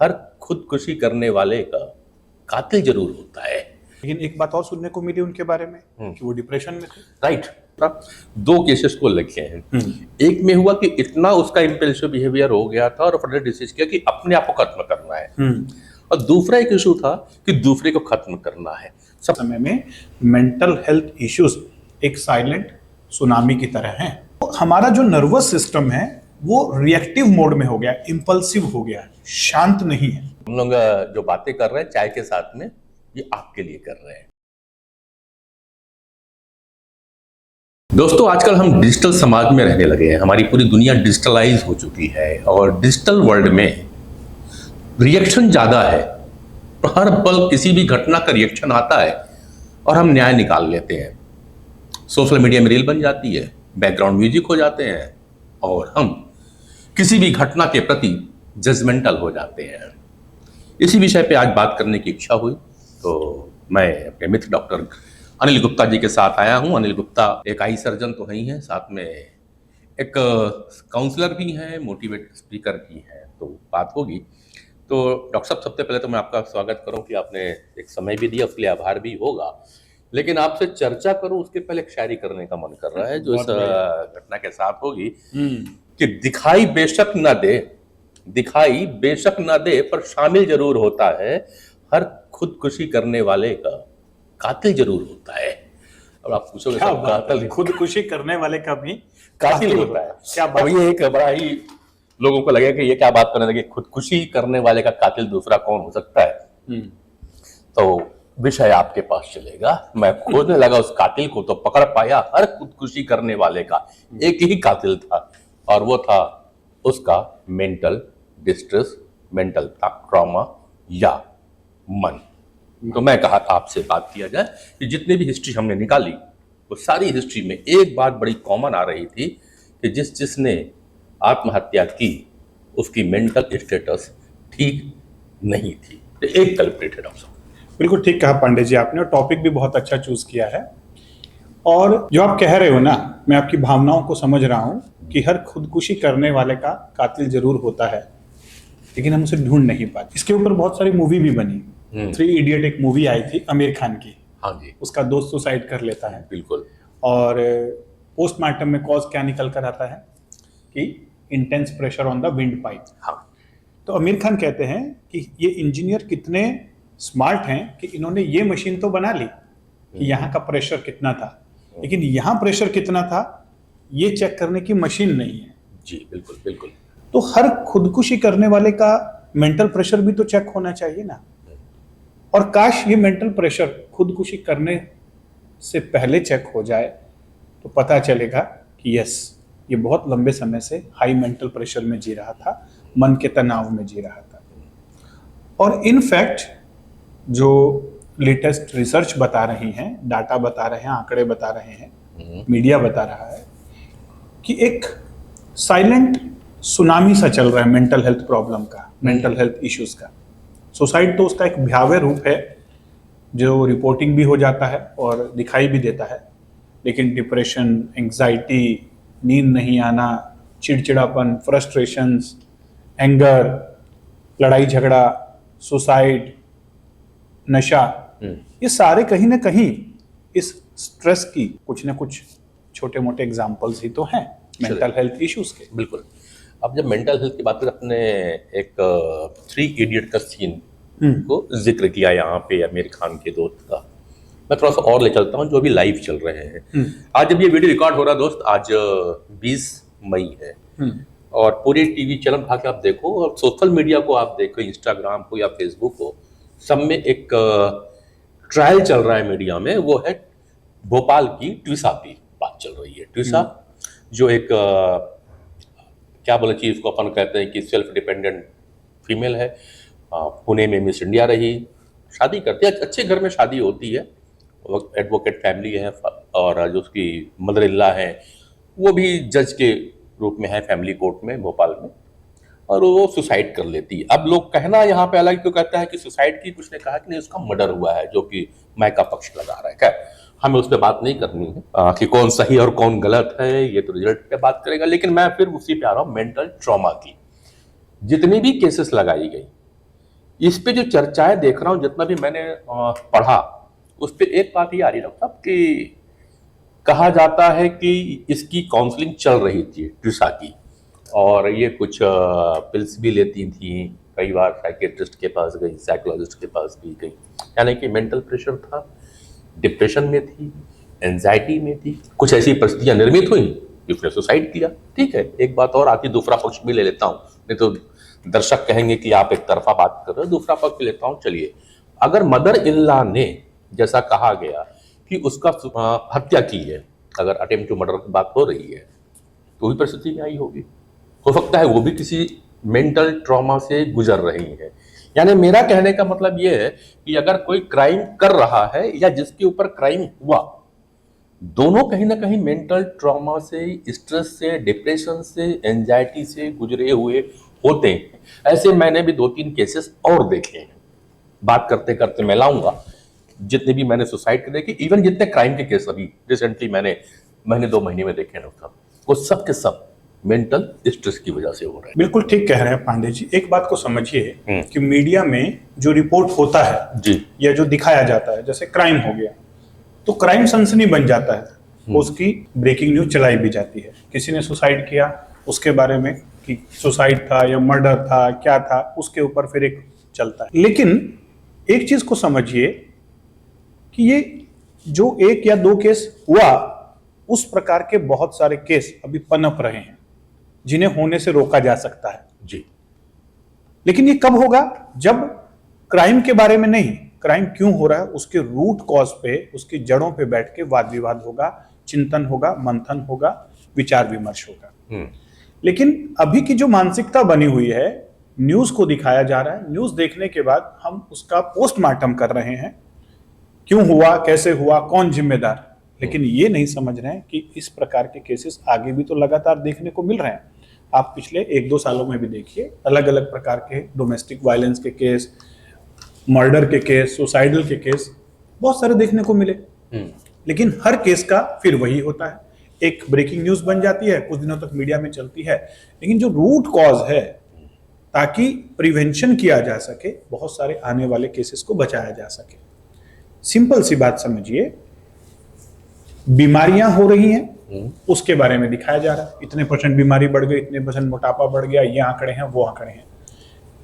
हर खुदकुशी करने वाले का कातिल जरूर होता है। लेकिन एक बात और सुनने को मिली उनके बारे में कि वो डिप्रेशन में थे। राइट। दो केसेस को लिखे हैं। एक में हुआ कि इतना उसका इम्पल्सिव बिहेवियर हो गया था और फर्दर डिसीज किया कि अपने आप को खत्म करना है। और दूसरा एक इशू था कि दूसरे को खत्म करना है। सब समय में मेंटल हेल्थ इश्यूज एक साइलेंट सुनामी की तरह हैं। तो हमारा जो नर्वस सिस्टम है वो रिएक्टिव मोड में हो गया, इम्पल्सिव हो गया, शांत नहीं है। हम लोग जो बातें कर रहे हैं चाय के साथ में, ये आपके लिए कर रहे हैं। दोस्तों, आजकल हम डिजिटल समाज में रहने लगे हैं। हमारी पूरी दुनिया डिजिटलाइज हो चुकी है और डिजिटल वर्ल्ड में रिएक्शन ज़्यादा है। हर पल किसी भी घटना का रिएक्शन आता है और हम न्याय निकाल लेते हैं। सोशल मीडिया में रील बन जाती है, बैकग्राउंड म्यूजिक हो जाते हैं और हम किसी भी घटना के प्रति जजमेंटल हो जाते हैं। इसी विषय पे आज बात करने की इच्छा हुई तो मैं अपने मित्र डॉक्टर अनिल गुप्ता जी के साथ आया हूं। अनिल गुप्ता एक आई सर्जन तो ही हैं, साथ में एक काउंसलर भी हैं, मोटिवेट स्पीकर भी हैं, तो बात होगी। तो डॉक्टर साहब, सबसे पहले तो मैं आपका स्वागत करूं कि आपने एक समय भी दिया, उसके लिए आभार भी होगा। लेकिन आपसे चर्चा करूं उसके पहले एक शायरी करने का मन कर रहा है जो इस घटना के साथ होगी कि दिखाई बेशक ना दे पर शामिल जरूर होता है। हर खुदकुशी करने वाले का कातिल जरूर होता है। और आप पूछोगे सब कातिल खुदकुशी करने वाले का भी कातिल होता है क्या बात? अब ये एक बड़ा ही लोगों को लगेगा कि ये क्या बात करने लगे, खुदकुशी करने वाले का कातिल दूसरा कौन हो सकता है। तो विषय आपके पास चलेगा। मैं खोजने लगा उस कातिल को तो पकड़ पाया। हर खुदकुशी करने वाले का एक ही कातिल था और वो था उसका मेंटल डिस्ट्रेस, मेंटल ट्रॉमा या मन। तो मैं कहा था आपसे बात किया जाए कि जितनी भी हिस्ट्री हमने निकाली वो सारी हिस्ट्री में एक बात बड़ी कॉमन आ रही थी कि जिसने आत्महत्या की उसकी मेंटल स्टेटस ठीक नहीं थी। तो एक कल्प्रिट है डॉक्टर साहब। बिल्कुल ठीक कहा पांडे जी आपने, और टॉपिक भी बहुत अच्छा चूज किया है। और जो आप कह रहे हो ना, मैं आपकी भावनाओं को समझ रहा हूं कि हर खुदकुशी करने वाले का कातिल जरूर होता है, लेकिन हम उसे ढूंढ नहीं पाते। इसके ऊपर बहुत सारी मूवी भी बनी। 3 इडियट एक मूवी आई थी आमिर खान की। हाँ जी। उसका दोस्त सुसाइड कर लेता है। बिल्कुल। और पोस्टमार्टम में कॉज क्या निकल कर आता है कि intense pressure on the wind pipe. हाँ। तो आमिर खान कहते हैं कि ये इंजीनियर कितने स्मार्ट हैं कि इन्होंने ये मशीन तो बना ली कि यहाँ का प्रेशर कितना था, लेकिन यहाँ प्रेशर कितना था ये चेक करने की मशीन नहीं है। जी बिल्कुल बिल्कुल। तो हर खुदकुशी करने वाले का मेंटल प्रेशर भी तो चेक होना चाहिए ना। और काश ये मेंटल प्रेशर खुदकुशी करने से पहले चेक हो जाए तो पता चलेगा कि यस, ये बहुत लंबे समय से हाई मेंटल प्रेशर में जी रहा था, मन के तनाव में जी रहा था। और इनफैक्ट जो लेटेस्ट रिसर्च बता रही हैं, डाटा बता रहे हैं, आंकड़े बता रहे हैं, मीडिया बता रहा है कि एक साइलेंट सुनामी सा चल रहा है मेंटल हेल्थ प्रॉब्लम का, मेंटल हेल्थ इश्यूज का। सुसाइड तो उसका एक भयावह रूप है जो रिपोर्टिंग भी हो जाता है और दिखाई भी देता है, लेकिन डिप्रेशन, एंग्जाइटी, नींद नहीं आना, चिड़चिड़ापन, फ्रस्ट्रेशंस, एंगर, लड़ाई झगड़ा, सुसाइड, नशा, ये सारे कहीं ना कहीं इस स्ट्रेस की कुछ ना कुछ छोटे मोटे एग्जाम्पल्स ही तो हैं मेंटल हेल्थ इश्यूज के। बिल्कुल। अब जब मेंटल हेल्थ की बात करें, अपने एक 3 इडियट का सीन को जिक्र किया यहाँ पे आमिर खान के दोस्त का, मैं थोड़ा सा और ले चलता हूँ जो अभी लाइव चल रहे हैं। आज जब ये वीडियो रिकॉर्ड हो रहा है दोस्त, आज 20 मई है और पूरे टीवी चैनल उठा के आप देखो और सोशल मीडिया को आप देखो, इंस्टाग्राम को या फेसबुक को, सब में एक ट्रायल चल रहा है मीडिया में। वो है भोपाल की ट्विसा की बात चल रही है। ट्विसा जो एक क्या बोले चीज को अपन कहते हैं कि सेल्फ डिपेंडेंट फीमेल है, पुणे में मिस इंडिया रही, शादी करती है, अच्छे घर में शादी होती है, एडवोकेट फैमिली है और जो उसकी मदर इल्ला है वो भी जज के रूप में है फैमिली कोर्ट में भोपाल में, और वो सुसाइड कर लेती है। अब लोग कहना यहाँ पे अलग क्यों कहता है कि सुसाइड की, कुछ ने कहा कि नहीं उसका मर्डर हुआ है, जो कि मायका पक्ष लगा रहा है। क्या हमें उस पर बात नहीं करनी है कि कौन सही और कौन गलत है, ये तो रिजल्ट पे बात करेगा। लेकिन मैं फिर उसी पे आ रहा हूँ, मेंटल ट्रॉमा की जितनी भी केसेस लगाई गई इस पे जो चर्चाएं देख रहा हूँ, जितना भी मैंने पढ़ा, उस पे एक बात ये आ रही डॉक्टर साहब कि कहा जाता है कि इसकी काउंसलिंग चल रही थी ट्रिशा की, और ये कुछ पिल्स भी लेती थी, कई बार साइकेट्रिस्ट के पास गई, साइकोलॉजिस्ट के पास भी गई, यानी कि मेंटल प्रेशर था, डिप्रेशन में थी, एंजाइटी में थी, कुछ ऐसी परिस्थितियां निर्मित हुई कि उसने सुसाइड किया। ठीक है, एक बात और आती, दूसरा पक्ष भी ले लेता हूँ, नहीं तो दर्शक कहेंगे कि आप एक तरफा बात कर रहे हो, दूसरा पक्ष लेता हूँ। चलिए, अगर मदर इन लॉ ने, जैसा कहा गया कि उसका हत्या की है, अगर अटेम्प्ट टू मर्डर की बात हो रही है, तो वही परिस्थिति में आई होगी। हो सकता है वो भी किसी मेंटल ट्रॉमा से गुजर रही है। यानी मेरा कहने का मतलब ये है कि अगर कोई क्राइम कर रहा है या जिसके ऊपर क्राइम हुआ, दोनों कहीं ना कहीं मेंटल ट्रॉमा से, स्ट्रेस से, डिप्रेशन से, एंजाइटी से गुजरे हुए होते हैं। ऐसे मैंने भी 2-3 केसेस और देखे हैं। बात करते करते मैं लाऊंगा जितने भी मैंने सुसाइड के देखे, इवन जितने क्राइम के केस अभी रिसेंटली मैंने महीने 2 महीने में देखे हैं, वो सब के सब मेंटल स्ट्रेस की वजह से हो रहे हैं। बिल्कुल ठीक कह रहे हैं पांडे जी। एक बात को समझिए कि मीडिया में जो रिपोर्ट होता है जी, या जो दिखाया जाता है, जैसे क्राइम हो गया तो क्राइम सनसनी बन जाता है, उसकी ब्रेकिंग न्यूज चलाई भी जाती है, किसी ने सुसाइड किया उसके बारे में कि सुसाइड था या मर्डर था, क्या था, उसके ऊपर फिर एक चलता है। लेकिन एक चीज को समझिए कि ये जो 1 या 2 केस हुआ, उस प्रकार के बहुत सारे केस अभी पनप रहे हैं जिन्हें होने से रोका जा सकता है जी। लेकिन ये कब होगा? जब क्राइम के बारे में नहीं, क्राइम क्यों हो रहा है उसके रूट कॉज पे, उसकी जड़ों पे बैठ के वाद विवाद होगा, चिंतन होगा, मंथन होगा, विचार विमर्श होगा। लेकिन अभी की जो मानसिकता बनी हुई है, न्यूज को दिखाया जा रहा है, न्यूज देखने के बाद हम उसका पोस्टमार्टम कर रहे हैं, क्यों हुआ, कैसे हुआ, कौन जिम्मेदार। लेकिन ये नहीं समझ रहे हैं कि इस प्रकार के केसेस आगे भी तो लगातार देखने को मिल रहे हैं। आप पिछले 1-2 सालों में भी देखिए, अलग अलग प्रकार के डोमेस्टिक वायलेंस के केस, मर्डर के केस, सुसाइडल के केस बहुत सारे देखने को मिले। लेकिन हर केस का फिर वही होता है, एक ब्रेकिंग न्यूज बन जाती है, कुछ दिनों तक मीडिया में चलती है, लेकिन जो रूट कॉज है, ताकि प्रिवेंशन किया जा सके, बहुत सारे आने वाले केसेस को बचाया जा सके। सिंपल सी बात समझिए, बीमारियां हो रही हैं, उसके बारे में दिखाया जा रहा है, इतने % बीमारी बढ़ गई, इतने % मोटापा बढ़ गया, ये आंकड़े हैं, वो आंकड़े हैं।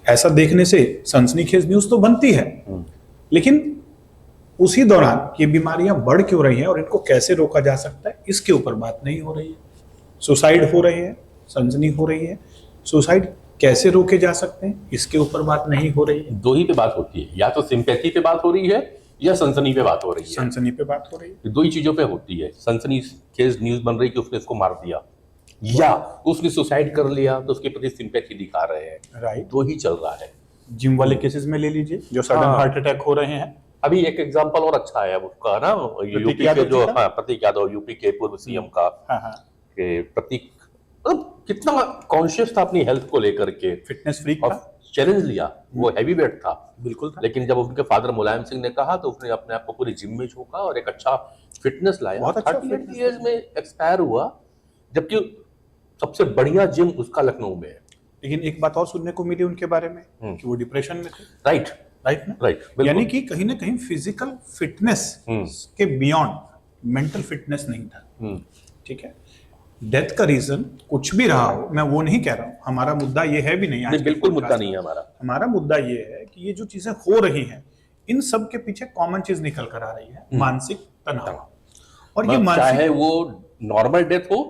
ऐसा देखने से सनसनीखेज न्यूज तो बनती है, लेकिन उसी दौरान ये बीमारियां बढ़ क्यों रही हैं और इनको कैसे रोका जा सकता है, इसके ऊपर बात नहीं हो रही है। सुसाइड हो रहे हैं, सनसनी हो रही है, सुसाइड कैसे रोके जा सकते हैं, इसके ऊपर बात नहीं हो रही है। दो ही पे बात होती है, या तो सिंपैथी पे बात हो रही है या सनसनी पे बात हो रही है। सनसनी पे बात हो रही है, दो ही चीजों पे होती है। सनसनी केस न्यूज बन रही कि उसने इसको मार दिया, या उसने सुसाइड कर लिया तो उसके प्रति सिंपैथी दिखा रहे हैं। राइट, दो ही चल रहा है। जिम वाले केसेस में ले लीजिए, जो सडन हार्ट अटैक हो रहे हैं। अभी एक एग्जांपल और अच्छा है उसका ना, यूपी के जो प्रतीक यादव, यूपी के पूर्व सीएम का, प्रतीक कितना कॉन्शियस था अपनी हेल्थ को लेकर के, फिटनेस फ्रीक था, चैलेंज लिया, वो हैवी वेट था, बिल्कुल था। लेकिन जब उनके फादर मुलायम सिंह ने कहा तो उसने अपने आप को पूरी जिम में झोंका और एक अच्छा फिटनेस लाया। बहुत अच्छा 38 इयर्स में एक्सपायर हुआ, जबकि सबसे बढ़िया जिम उसका लखनऊ में है। लेकिन एक बात और सुनने को मिली उनके बारे में कि वो डिप्रेशन में थे। राइट ना, राइट, यानी कि कहीं ना कहीं फिजिकल फिटनेस के बियॉन्ड मेंटल फिटनेस नहीं था। ठीक है, डेथ का रीजन कुछ भी रहा हो, मैं वो नहीं कह रहा हूं, हमारा मुद्दा ये है भी नहीं, आज बिल्कुल मुद्दा नहीं है हमारा मुद्दा ये है कि ये जो चीजें हो रही हैं, इन सब के पीछे कॉमन चीज निकल कर आ रही है, मानसिक तनाव। और ये चाहे वो नॉर्मल डेथ हो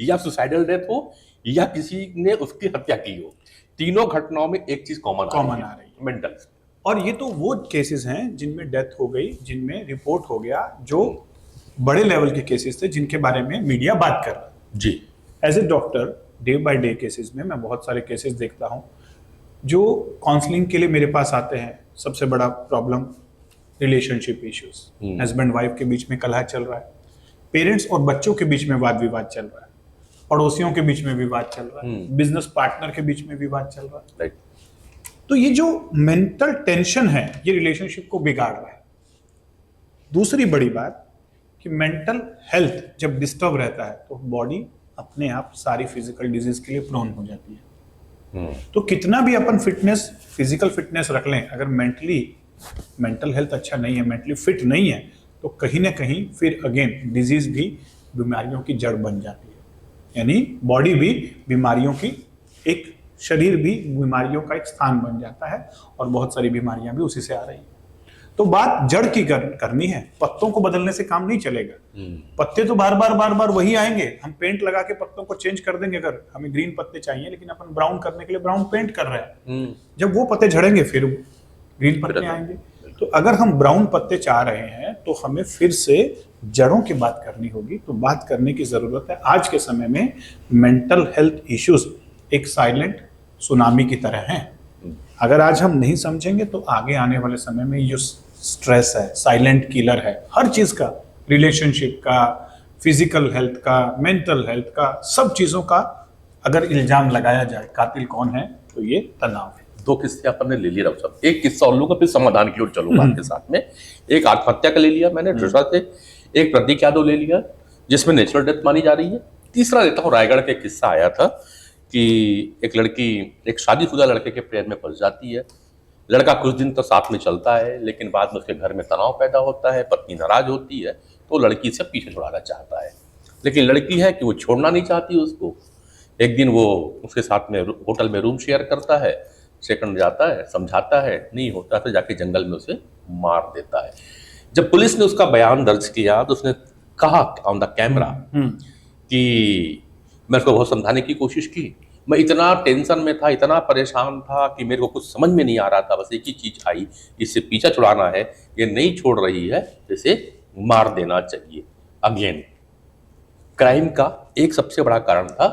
या सुसाइडल डेथ हो या किसी ने उसकी हत्या की हो, तीनों घटनाओं में एक चीज कॉमन आ रही है, मेंटल। और ये तो वो केसेस हैं जिनमें डेथ हो गई, जिनमें रिपोर्ट हो गया, जो बड़े लेवल के केसेस थे जिनके बारे में मीडिया बात कर रहा है। जी, as a doctor day by day cases में मैं बहुत सारे केसेस देखता हूं जो काउंसलिंग के लिए मेरे पास आते हैं। सबसे बड़ा problem relationship issues, husband wife के बीच में कलह चल रहा है, पेरेंट्स और बच्चों के बीच में वाद विवाद चल रहा है, पड़ोसियों के बीच में विवाद चल रहा है, बिजनेस पार्टनर के बीच में विवाद चल रहा है। राइट। तो ये जो मेंटल टेंशन है, ये रिलेशनशिप को बिगाड़ रहा है। दूसरी बड़ी बात कि मेंटल हेल्थ जब डिस्टर्ब रहता है तो बॉडी अपने आप सारी फिजिकल डिजीज के लिए प्रोन हो जाती है। तो कितना भी अपन फिटनेस, फिजिकल फिटनेस रख लें, अगर मेंटल हेल्थ अच्छा नहीं है, मेंटली फिट नहीं है, तो कहीं ना कहीं फिर अगेन डिजीज भी बीमारियों की जड़ बन जाती है। यानी बॉडी भी बीमारियों की एक, शरीर भी बीमारियों का एक स्थान बन जाता है, और बहुत सारी बीमारियां भी उसी से आ रही हैं। तो बात जड़ की करनी है, पत्तों को बदलने से काम नहीं चलेगा। पत्ते तो बार बार वही आएंगे, हम पेंट लगा के पत्तों को चेंज कर देंगे। अगर हमें ग्रीन पत्ते चाहिए लेकिन अपन ब्राउन करने के लिए ब्राउन पेंट कर रहे हैं, जब वो पत्ते झड़ेंगे फिर ग्रीन पत्ते आएंगे। तो अगर हम ब्राउन पत्ते चाह रहे हैं तो हमें फिर से जड़ों की बात करनी होगी। तो बात करने की जरूरत है। आज के समय में मेंटल हेल्थ इश्यूज एक साइलेंट सुनामी की तरह हैं। अगर आज हम नहीं समझेंगे तो आगे आने वाले समय में ये स्ट्रेस है, साइलेंट किलर है हर चीज का, रिलेशनशिप का, फिजिकल हेल्थ का, मेंटल हेल्थ का, सब चीजों का अगर इल्जाम लगाया जाए कातिल कौन है तो ये तनाव है। 2 किस्से अपन ने ले लिए डॉक्टर साहब, एक किस्सा और लूंगा फिर समाधान की ओर चलूंगा आपके साथ में। एक आत्महत्या का ले लिया मैंने दूसरा से, एक प्रतीक यादव ले लिया जिसमें नेचुरल डेथ मानी जा रही है। तीसरा लेता हूँ, रायगढ़ का एक किस्सा आया था कि एक लड़की एक शादीशुदा लड़के के प्रेम में फंस जाती है। लड़का कुछ दिन तो साथ में चलता है लेकिन बाद में उसके घर में तनाव पैदा होता है, पत्नी नाराज होती है तो लड़की से पीछे छुड़ाना चाहता है। लेकिन लड़की है कि वो छोड़ना नहीं चाहती उसको। एक दिन वो उसके साथ में होटल में रूम शेयर करता है, सेकंड जाता है, समझाता है, नहीं होता तो जाके जंगल में उसे मार देता है। जब पुलिस ने उसका बयान दर्ज किया तो उसने कहा ऑन द कैमरा कि मैं उसको बहुत समझाने की कोशिश की, मैं इतना टेंशन में था, इतना परेशान था कि मेरे को कुछ समझ में नहीं आ रहा था, बस एक ही चीज आई, इससे पीछा छुड़ाना है, ये नहीं छोड़ रही है, इसे मार देना चाहिए। अगेन क्राइम का एक सबसे बड़ा कारण था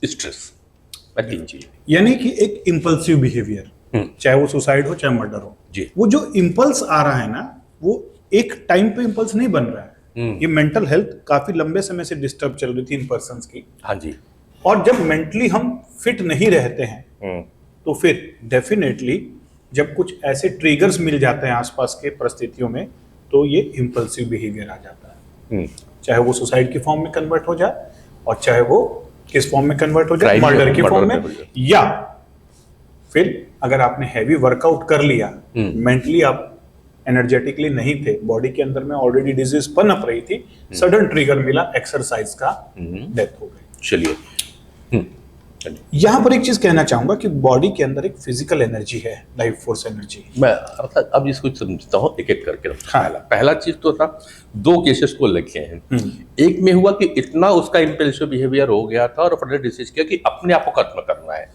स्ट्रेस। मैं 3 चीज, यानी कि एक इंपल्सिव बिहेवियर, चाहे वो सुसाइड हो चाहे मर्डर हो जी। वो जो इंपल्स आ रहा है ना, वो एक टाइम पे इंपल्स नहीं बन रहा है। ये मेंटल हेल्थ काफी लंबे समय से डिस्टर्ब चल रही थी इन पर्संस की। हाँ जी। और जब मेंटली हम फिट नहीं रहते हैं तो फिर डेफिनेटली जब कुछ ऐसे ट्रिगर्स मिल जाते हैं आसपास के परिस्थितियों में तो ये इंपल्सिव बिहेवियर आ जाता है। चाहे वो सुसाइड की फॉर्म में कन्वर्ट हो जाए और चाहे वो किस फॉर्म में कन्वर्ट हो जाए, मर्डर की फॉर्म में, या फिर अगर आपने हैवी वर्कआउट कर लिया, मेंटली आप एनर्जेटिकली नहीं थे, बॉडी के अंदर में ऑलरेडी डिजीज पनप रही थी, सडन ट्रिगर मिला एक्सरसाइज का, डेथ हो गई। चलिए यहां पर एक चीज कहना चाहूंगा कि बॉडी के अंदर एक फिजिकल एनर्जी है, लाइफ फोर्स एनर्जी। मैं अर्थात अब इसको समझता हूँ एक एक करके। हाँ, पहला चीज तो था 2 केसेस को लिखे हैं। एक में हुआ कि इतना उसका इंपल्सिव बिहेवियर हो गया था और अपने डिसाइड किया कि अपने आप को खत्म करना है,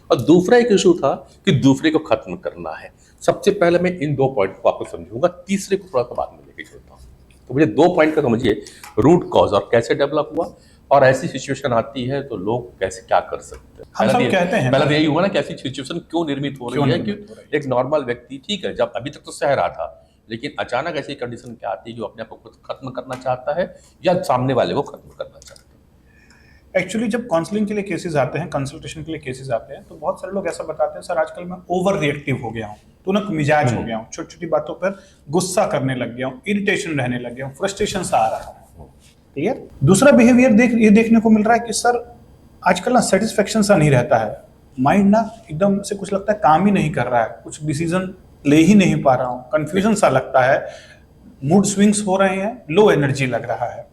और दूसरा एक इशू था कि दूसरे को खत्म करना है। सबसे पहले मैं इन 2 पॉइंट को आपको समझूंगा, तीसरे को थोड़ा सा बाद में लेके चलता हूँ। तो मुझे 2 पॉइंट का समझिए, रूट कॉज और कैसे डेवलप हुआ, और ऐसी सिचुएशन आती है तो लोग कैसे क्या कर सकते हैं। हम सब कहते हैं, पहला तो यही हुआ ना कि ऐसी सिचुएशन क्यों निर्मित हो रही है कि एक नॉर्मल व्यक्ति, ठीक है, जब अभी तक तो सह रहा था, लेकिन अचानक ऐसी कंडीशन क्या आती है जो अपने आप को खुद खत्म करना चाहता है या सामने वाले को खत्म करना चाहता है। एक्चुअली जब काउंसलिंग के लिए केसेस आते हैं, कंसल्टेशन के लिए केसेस आते हैं, तो बहुत सारे लोग ऐसा बताते हैं, सर आजकल मैं ओवर रिएक्टिव हो गया हूँ, तुनक मिजाज हो गया हूँ, छोटी छोटी बातों पर गुस्सा करने लग गया हूँ, इरिटेशन रहने लग गया हूँ, फ्रस्ट्रेशन सा आ रहा है। क्लियर। दूसरा बिहेवियर ये देखने को मिल रहा है कि सर आजकल ना सेटिस्फेक्शन सा नहीं रहता है, माइंड ना एकदम से कुछ लगता है काम ही नहीं कर रहा है, कुछ डिसीजन ले ही नहीं पा रहा हूँ, कंफ्यूजन सा लगता है, मूड स्विंग्स हो रहे हैं, लो एनर्जी लग रहा है।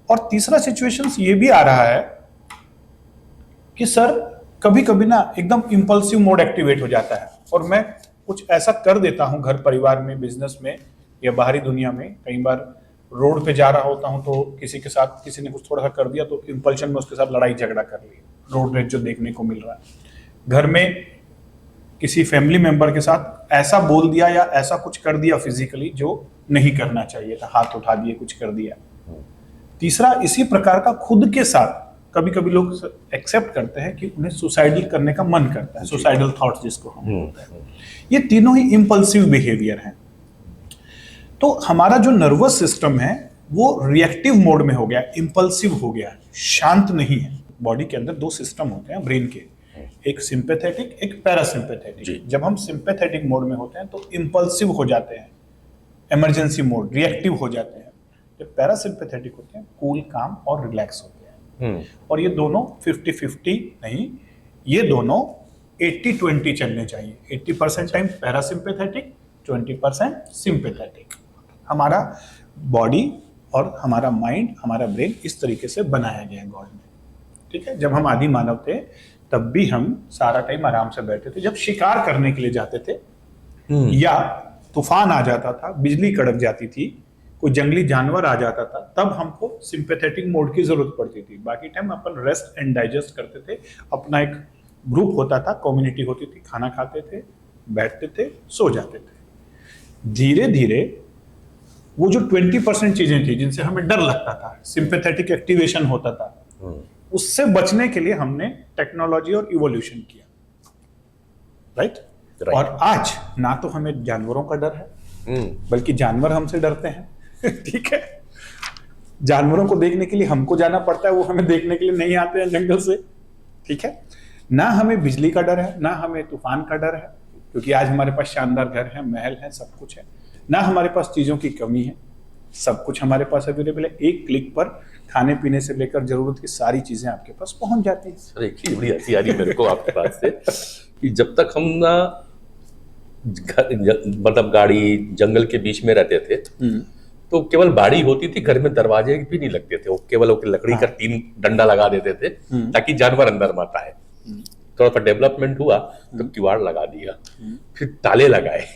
और तीसरा सिचुएशंस ये भी आ रहा है कि सर कभी कभी ना एकदम इंपल्सिव मोड एक्टिवेट हो जाता है और मैं कुछ ऐसा कर देता हूं घर परिवार में, बिजनेस में या बाहरी दुनिया में। कई बार रोड पे जा रहा होता हूं तो किसी के साथ किसी ने कुछ थोड़ा सा कर दिया तो इंपल्शन में उसके साथ लड़ाई झगड़ा कर ली, रोड रेज जो देखने को मिल रहा है। घर में किसी फैमिली मेंबर के साथ ऐसा बोल दिया या ऐसा कुछ कर दिया फिजिकली जो नहीं करना चाहिए था, हाथ उठा दिए, कुछ कर दिया। तीसरा इसी प्रकार का खुद के साथ कभी कभी लोग एक्सेप्ट करते हैं कि उन्हें सुसाइडल करने का मन करता है, सुसाइडल थॉट्स जिसको हम बोलते हैं। ये तीनों ही इंपल्सिव बिहेवियर हैं। तो हमारा जो नर्वस सिस्टम है वो रिएक्टिव मोड में हो गया, इंपल्सिव हो गया, शांत नहीं है। बॉडी के अंदर 2 सिस्टम होते हैं ब्रेन के, एक सिंपैथेटिक, एक पैरासिम्पैथेटिक। जब हम सिंपैथेटिक मोड में होते हैं तो इंपल्सिव हो जाते हैं, इमरजेंसी मोड, रिएक्टिव हो जाते हैं। जब पैरासिम्पैथेटिक होते हैं कूल, काम और रिलैक्स होते हैं। और ये दोनों 50-50 नहीं, ये दोनों 80-20 चलने चाहिए। 80% टाइम पैरासिम्पेथेटिक, 20% सिंपेथेटिक। हमारा बॉडी और हमारा माइंड, हमारा ब्रेन इस तरीके से बनाया गया है गॉड ने, ठीक है। जब हम आदि मानव थे तब भी हम सारा टाइम आराम से बैठे थे। जब शिकार करने के लिए जाते थे या तूफान आ जाता था, बिजली कड़क जाती थी, कोई जंगली जानवर आ जाता था, तब हमको सिंपैथेटिक मोड की जरूरत पड़ती थी। बाकी time upon rest and digest करते थे। अपना एक ग्रुप होता था, कम्युनिटी होती थी, खाना खाते थे, बैठते थे, सो जाते थे। धीरे धीरे वो जो 20% चीजें थी जिनसे हमें डर लगता था, सिंपैथेटिक एक्टिवेशन होता था, उससे बचने के लिए हमने टेक्नोलॉजी और इवोल्यूशन किया, राइट। और आज ना तो हमें जानवरों का डर है, बल्कि जानवर हमसे डरते हैं। ठीक है, जानवरों को देखने के लिए हमको जाना पड़ता है, वो हमें देखने के लिए नहीं आते हैं जंगल से। ठीक है, ना हमें बिजली का डर है, ना हमें तूफान का डर है, क्योंकि आज हमारे पास शानदार घर है, महल है, सब कुछ है। ना हमारे पास चीजों की कमी है, सब कुछ हमारे पास अवेलेबल है। एक क्लिक पर खाने पीने से लेकर जरूरत की सारी चीजें आपके पास पहुंच जाती हैं। सर एक चीज बड़ी हंसी आ रही मेरे को आपके पास से कि जब तक हम ना मतलब गाड़ी जंगल के बीच में रहते थे तो केवल बाड़ी होती थी, घर में दरवाजे भी नहीं लगते थे, वो केवल लकड़ी का 3 डंडा लगा देते थे ताकि जानवर अंदर मत आए। थोड़ा सा डेवलपमेंट हुआ तो किवाड़ लगा दिया, फिर ताले लगाए,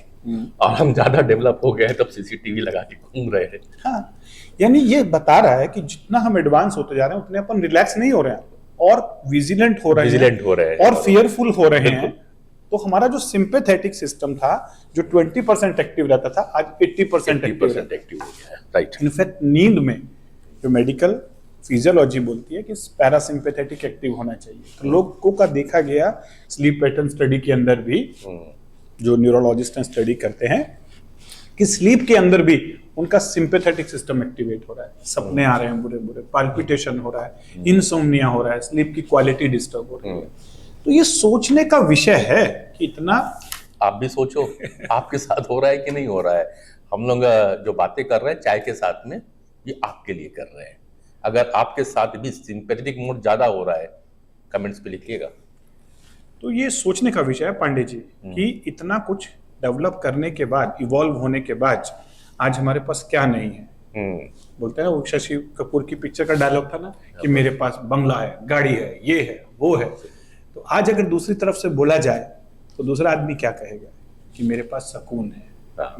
और हम ज्यादा डेवलप हो गए तब सीसीटीवी लगा के घूम रहे हैं। हाँ, यानी ये बता रहा है कि जितना हम एडवांस होते जा रहे हैं उतने अपन रिलैक्स नहीं हो रहे हैं, और विजिलेंट हो रहे हैं और फियरफुल हो रहे हैं। तो हमारा जो सिंपैथेटिक सिस्टम था, जो 20% एक्टिव रहता था, आज 80% एक्टिव हो गया है, राइट। इनफैक्ट नींद में जो मेडिकल फिजियोलॉजी बोलती है कि पैरासिम्पैथेटिक एक्टिव होना चाहिए। तो लोगों का देखा गया स्लीप पैटर्न स्टडी के अंदर भी, जो न्यूरोलॉजिस्ट हैं स्टडी करते हैं, कि स्लीप के अंदर भी उनका सिंपैथेटिक सिस्टम एक्टिवेट हो रहा है। सपने आ रहे हैं बुरे बुरे, पाल्पिटेशन हो रहा है, इनसोम्निया हो रहा है, स्लीप की क्वालिटी डिस्टर्ब हो रही है। तो ये सोचने का विषय है कि इतना आप भी सोचो आपके साथ हो रहा है कि नहीं हो रहा है। हम लोग जो बातें कर रहे हैं चाय के साथ में, ये आपके लिए कर रहे हैं। अगर आपके साथ भी सिंपैथेटिक मोड ज्यादा हो रहा है, कमेंट्स पे लिखिएगा। तो ये सोचने का विषय है पांडे जी, कि इतना कुछ डेवलप करने के बाद, इवॉल्व होने के बाद, आज हमारे पास क्या नहीं है। बोलते हैं ना, वो शशि कपूर की पिक्चर का डायलॉग था ना, कि मेरे पास बंगला है, गाड़ी है, ये है, वो है। तो आज अगर दूसरी तरफ से बोला जाए तो दूसरा आदमी क्या कहेगा कि मेरे पास सुकून है,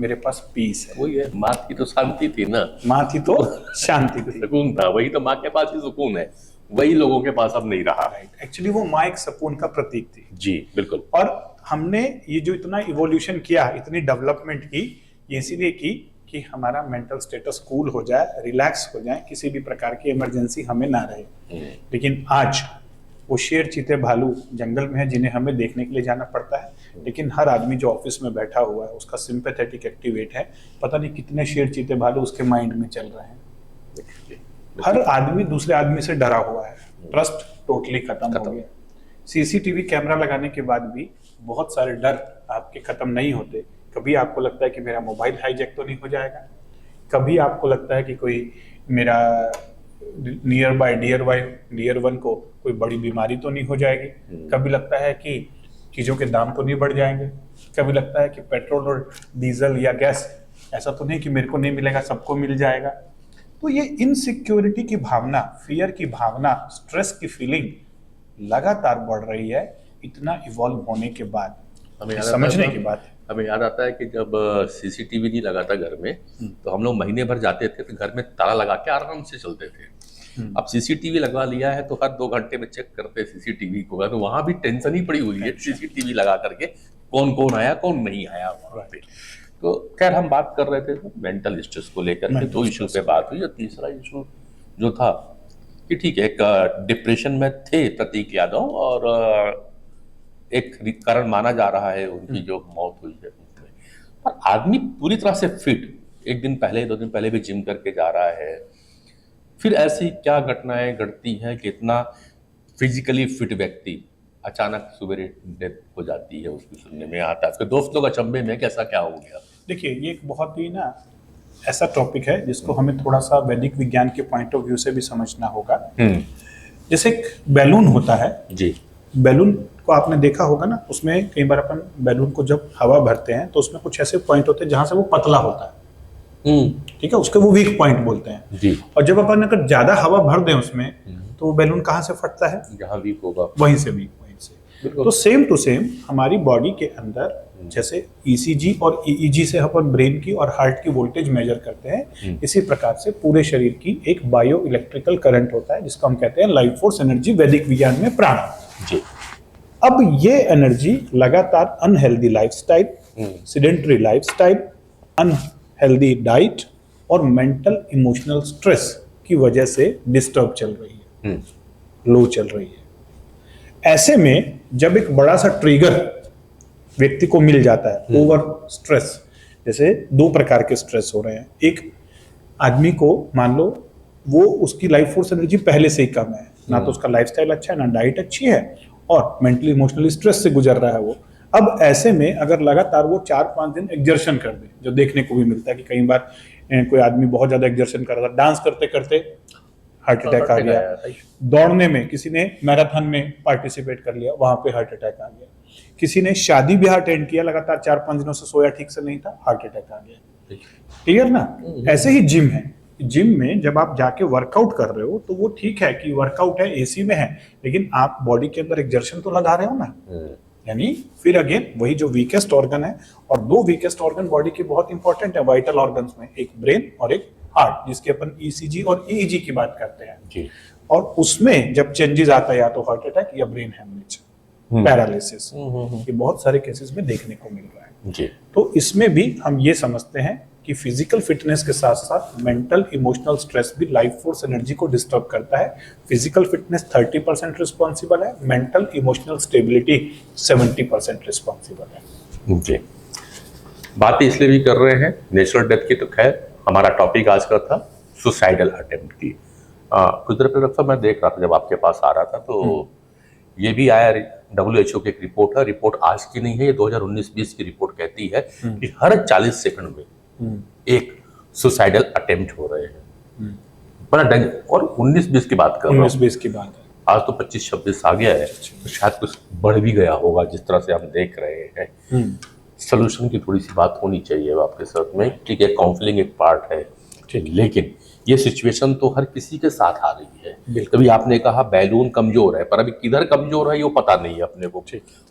मेरे पास पीस है। वही है, माँ की तो शांति थी ना, माँ थी तो शांति थी, सुकून था। वही तो माँ के पास ही सुकून है, वही लोगों के पास अब नहीं रहा है। एक्चुअली वो माँ एक सुकून का प्रतीक थी। जी बिल्कुल। और हमने ये जो इतना इवोल्यूशन किया, इतनी डेवलपमेंट की, ये इसीलिए की कि हमारा मेंटल स्टेटस कूल हो जाए, रिलैक्स हो जाए, किसी भी प्रकार की इमरजेंसी हमें ना रहे। लेकिन आज वो शेर, चीते, भालू जंगल में है जिन्हें हमें देखने के लिए जाना पड़ता है, लेकिन हर आदमी जो ऑफिस में बैठा हुआ है उसका सिंपैथेटिक एक्टिवेट है। पता नहीं कितने शेर, चीते, भालू उसके माइंड में चल रहे हैं। हर आदमी दूसरे आदमी से डरा हुआ है, ट्रस्ट टोटली खत्म हो गया। सीसीटीवी कैमरा लगाने के बाद भी बहुत सारे डर आपके खत्म नहीं होते। कभी आपको लगता है कि मेरा मोबाइल हाईजैक तो नहीं हो जाएगा, कभी आपको लगता है कि कोई मेरा नियर बाय डियर वन को कोई बड़ी बीमारी तो नहीं हो जाएगी, कभी लगता है कि चीजों के दाम तो नहीं बढ़ जाएंगे, कभी लगता है कि पेट्रोल और डीजल या गैस ऐसा तो नहीं कि मेरे को नहीं मिलेगा, सबको मिल जाएगा। तो ये इनसिक्योरिटी की भावना, फियर की भावना, स्ट्रेस की फीलिंग लगातार बढ़ रही है। इतना इवॉल्व होने के बाद हमें समझने की बात है। हमें याद आता है कि जब सीसीटीवी नहीं लगा था घर में, तो हम लोग महीने भर जाते थे तो घर में ताला लगा के आराम से चलते थे। अब सीसीटीवी लगा लिया है तो हर 2 घंटे में चेक करते सीसीटीवी को, तो वहां भी टेंशन ही पड़ी हुई है सीसीटीवी लगा करके कौन कौन आया कौन नहीं आया वहां पे। तो खैर हम बात कर रहे थे मेंटल स्ट्रेस को लेकर के, 2 इशू पे बात हुई। और तीसरा इशू जो था कि ठीक है, एक डिप्रेशन में थे प्रतीक यादव, और एक कारण माना जा रहा है उनकी जो मौत हुई है उसमें। पर आदमी पूरी तरह से फिट, 1 दिन पहले 2 दिन पहले भी जिम करके जा रहा है, फिर ऐसी क्या घटनाएं घटती हैं कि इतना फिजिकली फिट व्यक्ति अचानक सवेरे डेथ हो जाती है, उसको सुनने में आता है। दोस्त लोग अचंभे में कैसा क्या हो गया। देखिए, ये एक बहुत ही ना ऐसा टॉपिक है जिसको हमें थोड़ा सा वैदिक विज्ञान के पॉइंट ऑफ व्यू से भी समझना होगा। जैसे एक बैलून होता है जी, बैलून को तो आपने देखा होगा ना, उसमें कई बार अपन बैलून को जब हवा भरते हैं तो उसमें कुछ ऐसे पॉइंट होते हैं जहां से वो पतला होता है, ठीक है, उसके वो वीक पॉइंट बोलते हैं जी। और जब अपन अगर ज्यादा हवा भर दें उसमें तो वो बैलून कहाँ से फटता है, जहाँ वीक होगा वहीं से वीक पॉइंट से। तो सेम टू सेम हमारी बॉडी के अंदर जैसे ईसीजी और ईईजी से अपन ब्रेन की और हार्ट की वोल्टेज मेजर करते हैं, इसी प्रकार से पूरे शरीर की एक बायो इलेक्ट्रिकल करंट होता है जिसको हम कहते हैं लाइफ फोर्स एनर्जी, वैदिक विज्ञान में प्राण जी। अब ये एनर्जी लगातार unhealthy lifestyle, sedentary lifestyle, unhealthy diet और मेंटल इमोशनल स्ट्रेस की वजह से डिस्टर्ब चल रही है, लो चल रही है। ऐसे में जब एक बड़ा सा ट्रिगर व्यक्ति को मिल जाता है, ओवर स्ट्रेस, जैसे दो प्रकार के स्ट्रेस हो रहे हैं। एक आदमी को मान लो वो उसकी लाइफ फोर्स एनर्जी पहले से ही कम है, ना तो उसका लाइफस्टाइल अच्छा है, ना डाइट अच्छी है और मेंटली इमोशनली स्ट्रेस से गुजर रहा है वो। अब ऐसे में अगर लगातार वो 4-5 दिन एग्जर्शन कर दे, जो देखने को भी मिलता है कि कई बार कोई आदमी बहुत ज्यादा एग्जर्शन कर रहा था, डांस करते करते हार्ट अटैक आ गया, दौड़ने में किसी ने मैराथन में पार्टिसिपेट कर लिया, वहां पे हार्ट अटैक आ गया, किसी ने शादी ब्याह अटेंड किया, लगातार 4-5 दिनों से सोया ठीक से नहीं था, हार्ट अटैक आ गया। क्लियर ना? ऐसे ही जिम है, जिम में जब आप जाके वर्कआउट कर रहे हो तो वो ठीक है कि वर्कआउट है, एसी में है, लेकिन आप बॉडी के अंदर एग्जर्शन तो लगा रहे हो ना। यानी फिर अगेन वही जो वीकेस्ट ऑर्गन है, और दो वीकेस्ट ऑर्गन बॉडी के बहुत इंपॉर्टेंट है वाइटल ऑर्गन्स में, एक ब्रेन और एक हार्ट, जिसके अपन ईसीजी और ईईजी की बात करते हैं जी। और उसमें जब चेंजेस आता है या तो हार्ट अटैक या ब्रेन हेमरेज, पैरालिसिस, ये बहुत सारे केसेस में देखने को मिल रहा है जी। तो इसमें भी हम ये समझते हैं कि फिजिकल फिटनेस के साथ साथ मेंटल इमोशनल स्ट्रेस भी लाइफ फोर्स एनर्जी को डिस्टर्ब करता है। फिजिकल फिटनेस 30% रिस्पॉन्सिबल है, मेंटल इमोशनल स्टेबिलिटी 70% रिस्पॉन्सिबल है जी। बातें इसलिए भी कर रहे हैं नेचुरल डेथ की, तो खैर हमारा टॉपिक आज का था सुसाइडल अटेम्प्ट की। कुछ देर पहले मैं देख रहा था जब आपके पास आ रहा था, तो ये भी आया WHO की एक रिपोर्ट है, रिपोर्ट आज की नहीं है, ये 2019-20 की रिपोर्ट कहती है कि हर 40 सेकंड में एक सुसाइडल अटेम्प्ट हो रहे हैं। बड़ा डेंजर। और 19-20 की बात कर रहा हूं, 19-20 की बात है, आज तो 25-26 आ गया है, तो शायद कुछ बढ़ भी गया होगा जिस तरह से हम देख रहे हैं। सोल्यूशन की थोड़ी सी बात होनी चाहिए आपके साथ में, ठीक है, काउंसलिंग एक पार्ट है, लेकिन ये सिचुएशन तो हर किसी के साथ आ रही है। कभी आपने कहा बैलून कमजोर है, पर अभी किधर कमजोर है वो पता नहीं है अपने को।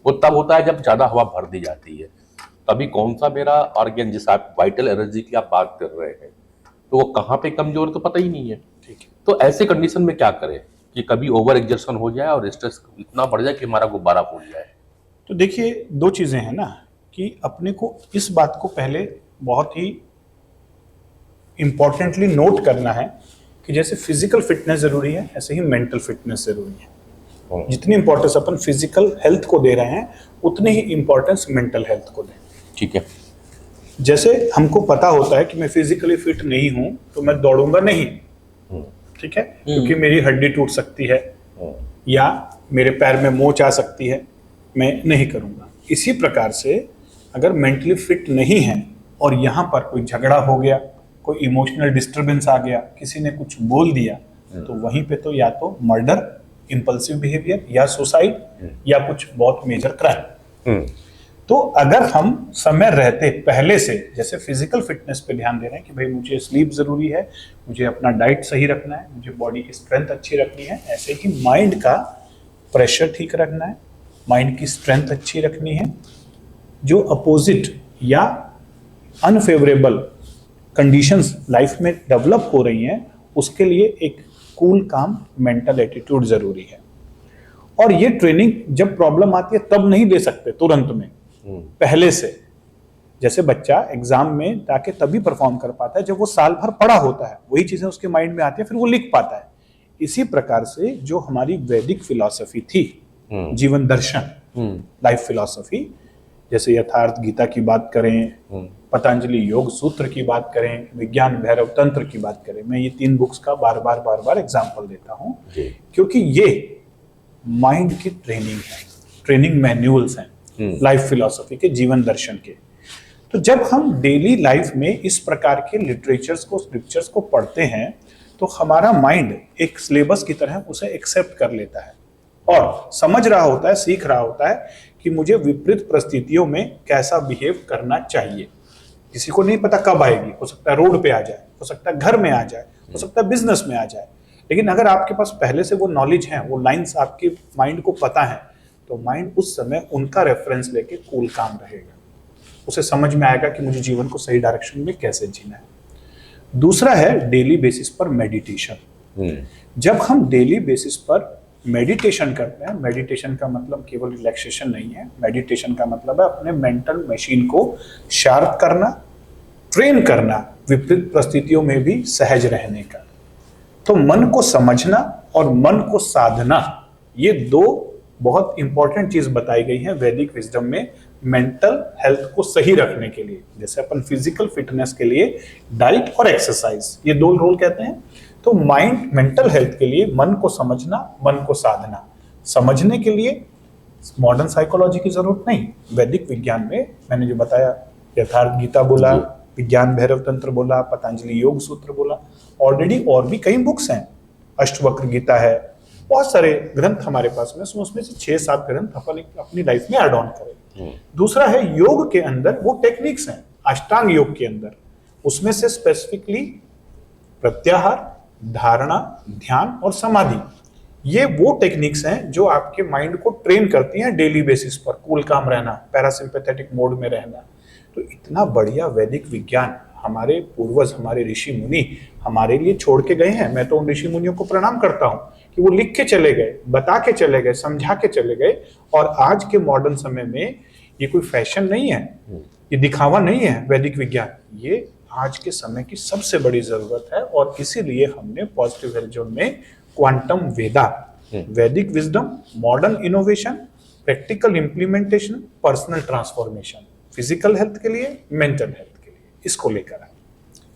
वो तब होता है जब ज्यादा हवा भर दी जाती है, तभी कौन सा मेरा ऑर्गन, जिस आप वाइटल एनर्जी की आप बात कर रहे हैं, तो वो कहाँ पे कमजोर है तो पता ही नहीं है। ठीक है, तो ऐसे कंडीशन में क्या करें कि कभी ओवर एग्जर्शन हो जाए और स्ट्रेस इतना बढ़ जाए कि हमारा गुब्बारा फूट जाए। तो देखिए दो चीजें हैं ना, कि अपने को इस बात को पहले बहुत ही इंपॉर्टेंटली नोट करना है कि जैसे फिजिकल फिटनेस जरूरी है, ऐसे ही मेंटल फिटनेस जरूरी है। जितनी इंपॉर्टेंस अपन फिजिकल हेल्थ को दे रहे हैं, उतनी ही इंपॉर्टेंस मेंटल हेल्थ को दें। ठीक है, जैसे हमको पता होता है कि मैं फिजिकली फिट नहीं हूं तो मैं दौड़ूंगा नहीं, ठीक है, क्योंकि मेरी हड्डी टूट सकती है या मेरे पैर में मोच आ सकती है, मैं नहीं करूंगा। इसी प्रकार से अगर मेंटली फिट नहीं है और यहाँ पर कोई झगड़ा हो गया, कोई इमोशनल डिस्टरबेंस आ गया, किसी ने कुछ बोल दिया, तो वहीं पे तो या तो मर्डर, इंपल्सिव बिहेवियर या सुसाइड या कुछ बहुत मेजर क्राइम। तो अगर हम समय रहते पहले से जैसे फिजिकल फिटनेस पे ध्यान दे रहे हैं कि भाई मुझे स्लीप जरूरी है, मुझे अपना डाइट सही रखना है, मुझे बॉडी की स्ट्रेंथ अच्छी रखनी है, ऐसे ही माइंड का प्रेशर ठीक रखना है, माइंड की स्ट्रेंथ अच्छी रखनी है, जो अपोजिट या अनफेवरेबल कंडीशंस लाइफ में डेवलप हो रही हैं, उसके लिए एक कूल काम मेंटल एटीट्यूड जरूरी है। और ये ट्रेनिंग जब प्रॉब्लम आती है तब नहीं दे सकते तुरंत में, पहले से। जैसे बच्चा एग्जाम में जाके तभी परफॉर्म कर पाता है जब वो साल भर पढ़ा होता है, वही चीजें उसके माइंड में आती है, फिर वो लिख पाता है। इसी प्रकार से जो हमारी वैदिक फिलॉसफी थी, जीवन दर्शन, लाइफ फिलॉसफी, जैसे यथार्थ गीता की बात करें, पतंजलि योग सूत्र की बात करें, विज्ञान भैरव तंत्र की बात करें, मैं ये 3 बुक्स का बार बार एग्जाम्पल देता हूं, क्योंकि ये माइंड की ट्रेनिंग है, ट्रेनिंग मैन्युअल्स हैं लाइफ फिलॉसफी के, जीवन दर्शन के। तो जब हम डेली लाइफ में इस प्रकार के लिटरेचर्स को, स्क्रिप्चर्स को पढ़ते हैं, तो हमारा माइंड एक सिलेबस की तरह उसे एक्सेप्ट कर लेता है और समझ रहा होता है, सीख रहा होता है कि मुझे विपरीत परिस्थितियों में कैसा बिहेव करना चाहिए। किसी को नहीं पता कब आएगी, हो सकता है रोड पे आ जाए, हो सकता है घर में आ जाए, हो सकता है बिजनेस में आ जाए। लेकिन अगर आपके पास पहले से वो नॉलेज है, वो लाइंस आपके माइंड को पता है, तो माइंड उस समय उनका रेफरेंस लेके कूल काम रहेगा। उसे समझ में आएगा कि मुझे जीवन को सही डायरेक्शन में कैसे जीना है। दूसरा है डेली बेसिस पर मेडिटेशन। जब हम डेली बेसिस पर मेडिटेशन करते हैं, मेडिटेशन का मतलब केवल रिलैक्सेशन नहीं है, मेडिटेशन का मतलब है अपने मेंटल मशीन को शार्प करना, ट्रेन करना, विपरीत परिस्थितियों में भी सहज रहने का। तो मन को समझना और मन को साधना, ये दो बहुत इंपॉर्टेंट चीज बताई गई है वैदिक विजडम में मेंटल हेल्थ को सही रखने के लिए। जैसे अपन फिजिकल फिटनेस के लिए डाइट और एक्सरसाइज, ये दो रोल कहते हैं, तो माइंड मेंटल हेल्थ के लिए मन को समझना, मन को साधना। समझने के लिए मॉडर्न साइकोलॉजी की जरूरत नहीं, वैदिक विज्ञान में मैंने जो बताया, यथार्थ गीता बोला, विज्ञान भैरव तंत्र बोला, पतंजलि योग सूत्र बोला, ऑलरेडी और भी कई बुक्स हैं, अष्टवक्र गीता है, बहुत सारे ग्रंथ हमारे पास में, उसमें से 6-7 ग्रंथ अपन अपनी लाइफ में ऐड ऑन करें। दूसरा है योग के अंदर वो टेक्निक्स हैं, अष्टांग योग के अंदर, उसमें से स्पेसिफिकली प्रत्याहार, धारणा, ध्यान और समाधि, ये वो टेक्निक्स हैं जो आपके माइंड को ट्रेन करती हैं डेली बेसिस पर कूल काम रहना, पैरासिम्पैथेटिक मोड में रहना। तो इतना बढ़िया वैदिक विज्ञान हमारे पूर्वज, हमारे ऋषि मुनि हमारे लिए छोड़ के गए हैं। मैं तो उन ऋषि मुनियों को प्रणाम करता हूं कि वो लिख के चले गए, बता के चले गए, समझा के चले गए। और आज के मॉडर्न समय में ये कोई फैशन नहीं है, ये दिखावा नहीं है वैदिक विज्ञान, ये आज के समय की सबसे बड़ी जरूरत है। और इसीलिए हमने पॉजिटिव हेल्थ जोन में क्वांटम वेदा, वैदिक wisdom, modern innovation, practical implementation, personal transformation, physical health के लिए, मेंटल हेल्थ के लिए, इसको लेकर आए।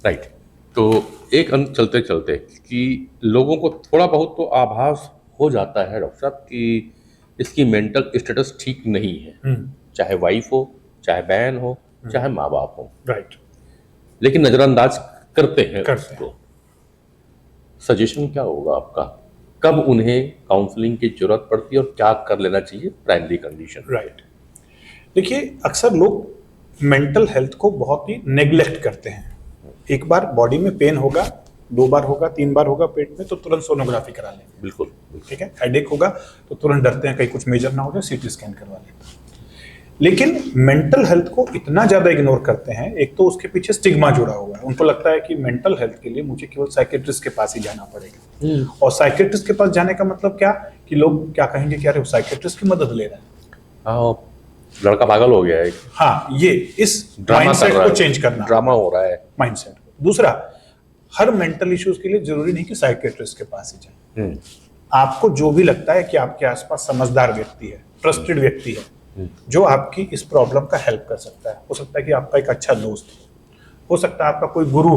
राइट। तो एक अंत चलते चलते कि लोगों को थोड़ा बहुत तो आभास हो जाता है डॉक्टर साहब कि इसकी मेंटल स्टेटस ठीक नहीं है, चाहे वाइफ हो, चाहे बहन हो, चाहे माँ बाप हो, राइट, लेकिन नजरअंदाज करते हैं उसको। सजेशन क्या होगा आपका, कब उन्हें काउंसलिंग की जरूरत पड़ती है और क्या कर लेना चाहिए प्राइमरी कंडीशन? राइट, देखिए अक्सर लोग मेंटल हेल्थ को बहुत ही नेग्लेक्ट करते हैं। एक बार बॉडी में पेन होगा, 2 बार होगा, 3 बार होगा पेट में, तो तुरंत सोनोग्राफी करा लेंगे। बिल्कुल, ठीक है, हेडेक होगा तो तुरंत डरते हैं कहीं कुछ मेजर ना हो जाए, सीटी स्कैन करवा लेंगे। लेकिन मेंटल हेल्थ को इतना ज्यादा इग्नोर करते हैं, एक तो उसके पीछे स्टिग्मा जुड़ा हुआ है, उनको लगता है कि मेंटल हेल्थ के लिए मुझे केवल साइकेट्रिस्ट के पास ही जाना पड़ेगा। और साइकेट्रिस्ट के पास जाने का मतलब क्या कि लोग क्या कहेंगे कि अरे वो साइकेट्रिस्ट की मदद ले रहा है, लड़का पागल हो गया है। हाँ, ये इस माइंडसेट को चेंज करना, ड्रामा हो रहा है माइंडसेट। दूसरा, हर मेंटल इश्यूज के लिए जरूरी नहीं कि साइकेट्रिस्ट के पास ही जाए। आपको जो भी लगता है कि आपके आसपास समझदार व्यक्ति है, ट्रस्टेड व्यक्ति है, जो आपकी इस प्रॉब्लम का हेल्प कर सकता है, हो सकता है कि आपका एक अच्छा दोस्त हो सकता है आपका कोई गुरु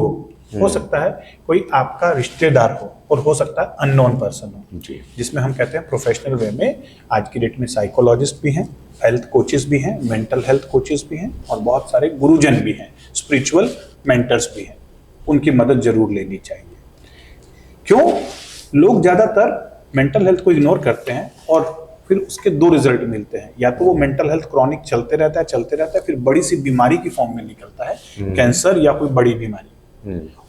हो सकता है कोई आपका रिश्तेदार और हो सकता है अननोन पर्सन हो, जिसमें हम कहते हैं प्रोफेशनल वे में आज की डेट में साइकोलॉजिस्ट भी हैं, हेल्थ कोचेस भी हैं, मेंटल हेल्थ कोचेस भी हैं, और बहुत सारे गुरुजन भी हैं, स्पिरिचुअल मेंटर्स भी हैं। उनकी मदद जरूर लेनी चाहिए। क्यों लोग ज्यादातर मेंटल हेल्थ को इग्नोर करते हैं और फिर उसके 2 रिजल्ट मिलते हैं, या तो वो मेंटल हेल्थ क्रॉनिक चलते रहता है, फिर बड़ी सी बीमारी की फॉर्म में निकलता है, कैंसर या कोई बड़ी बीमारी,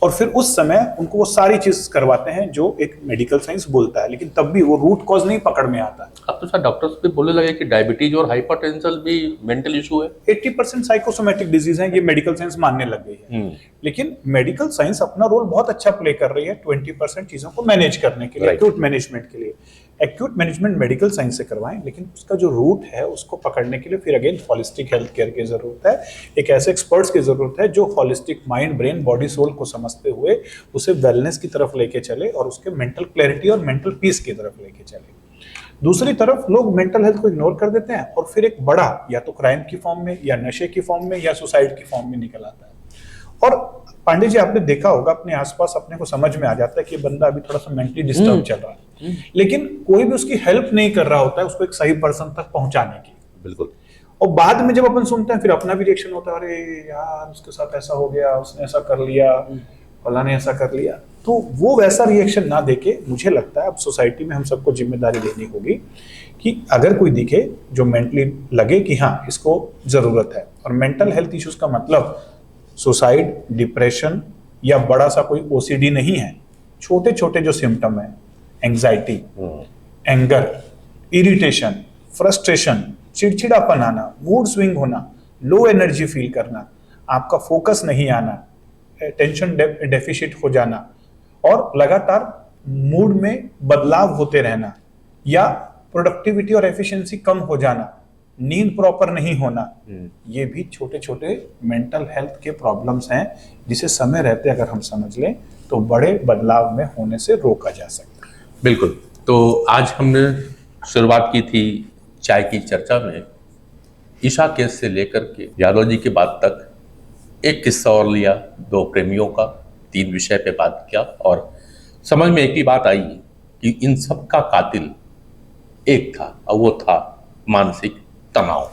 और फिर उस समय उनको वो सारी चीज करवाते हैं जो एक मेडिकल साइंस बोलता है, लेकिन तब भी वो रूट कॉज नहीं पकड़ में आता। अब तो शायद डॉक्टर्स भी बोलने लगे कि डायबिटीज और हाइपरटेंशन भी मेंटल इशू है। 80% साइकोसोमैटिक डिजीज है, ये मेडिकल साइंस मानने लग गई है। लेकिन मेडिकल साइंस अपना रोल बहुत अच्छा प्ले कर रही है 20% चीजों को मैनेज करने के लिए, एक्यूट मैनेजमेंट के लिए। एक्यूट मैनेजमेंट मेडिकल साइंस से करवाएं, लेकिन उसका जो रूट है उसको पकड़ने के लिए फिर अगेन हॉलिस्टिक हेल्थ केयर की जरूरत है। एक ऐसे एक्सपर्ट्स की जरूरत है जो holistic mind, brain, body, soul को समझते हुए उसे वेलनेस की तरफ लेके चले और उसके मेंटल क्लैरिटी और मेंटल पीस की तरफ लेके चले। दूसरी तरफ लोग मेंटल हेल्थ को इग्नोर कर देते हैं और फिर एक बड़ा या तो क्राइम की फॉर्म में, या नशे की फॉर्म में, या सुसाइड की फॉर्म में निकल आता है। और पांडे जी, आपने देखा होगा अपने आसपास, अपने को समझ में आ जाता है कि बंदा अभी थोड़ा सा मेंटली डिस्टर्ब चल रहा है, लेकिन कोई भी उसकी हेल्प नहीं कर रहा होता है उसको एक सही पर्सन तक पहुंचाने की। बिल्कुल। और बाद में जब अपन सुनते हैं फिर अपना भी रिएक्शन होता है, अरे यार उसके साथ ऐसा हो गया, उसने ऐसा कर लिया, फलाने ऐसा कर लिया। तो वो वैसा रिएक्शन ना देके मुझे लगता है अब सोसाइटी में हम सबको जिम्मेदारी लेनी होगी कि अगर कोई दिखे जो मेंटली लगे कि हाँ इसको जरूरत है, और मेंटल हेल्थ इश्यूज का मतलब सुसाइड, डिप्रेशन या बड़ा सा कोई ओसीडी नहीं है। छोटे छोटे जो सिम्टम है, एंजाइटी, एंगर, इरिटेशन, फ्रस्ट्रेशन, चिड़चिड़ापन आना, मूड स्विंग होना, लो एनर्जी फील करना, आपका फोकस नहीं आना, टेंशन डेफिशिट हो जाना और लगातार मूड में बदलाव होते रहना या प्रोडक्टिविटी और एफिशिएंसी कम हो जाना, नींद प्रॉपर नहीं होना, ये भी छोटे छोटे मेंटल हेल्थ के प्रॉब्लम्स हैं जिसे समय रहते अगर हम समझ लें तो बड़े बदलाव में होने से रोका जा सकता है। बिल्कुल। तो आज हमने शुरुआत की थी चाय की चर्चा में ईशा केस से लेकर के यादव जी की बात तक, एक किस्सा और लिया, दो प्रेमियों का, 3 विषय पे बात किया और समझ में एक ही बात आई कि इन सब का कातिल एक था और वो था मानसिक तनाव।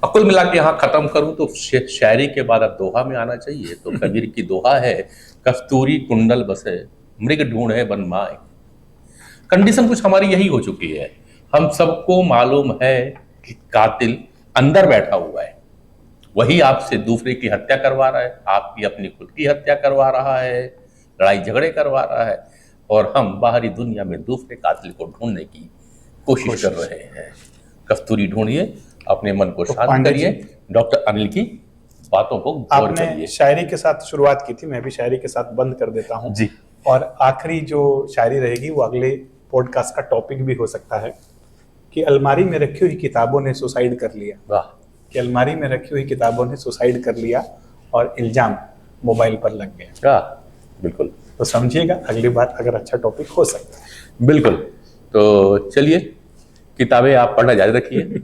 और कुल मिला के यहाँ खत्म करूं तो शायरी के बाद अब दोहा में आना चाहिए। तो कबीर की दोहा है, कस्तूरी कुंडल बसे मृग ढूंढे बन माए। कंडीशन कुछ हमारी यही हो चुकी है। हम सबको मालूम है कि कातिल अंदर बैठा हुआ है, वही आपसे दूसरे की हत्या करवा रहा है, आपकी अपनी खुद की हत्या करवा रहा है, लड़ाई झगड़े करवा रहा है, और हम बाहरी दुनिया में दूसरे कातिल को ढूंढने की कोशिश कर रहे हैं। कस्तूरी ढूंढिए, अपने मन को शांत करिए, डॉक्टर अनिल की बातों को गौर करिए। आपने शायरी के साथ शुरुआत की थी, मैं भी शायरी के साथ बंद कर देता हूँ जी। और आखिरी जो शायरी रहेगी वो अगले पॉडकास्ट का टॉपिक भी हो सकता है कि अलमारी में रखी हुई किताबों ने सुसाइड कर लिया। वाह। कि अलमारी में रखी हुई किताबों ने सुसाइड कर लिया और इल्जाम मोबाइल पर लग गया। बिल्कुल। तो समझिएगा अगली बार अगर अच्छा टॉपिक हो सकता है। बिल्कुल। तो चलिए, किताबें आप पढ़ना जारी रखिए,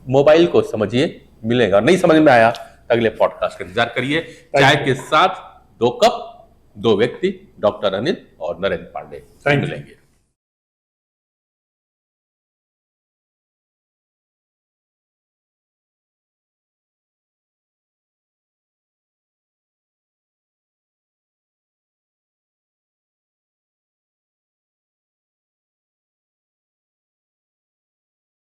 मोबाइल को समझिए, मिलेगा। नहीं समझ में आया तो अगले पॉडकास्ट का इंतजार करिए। चाय के साथ 2 कप, 2 व्यक्ति, डॉक्टर अनिल और नरेंद्र पांडे मिलेंगे।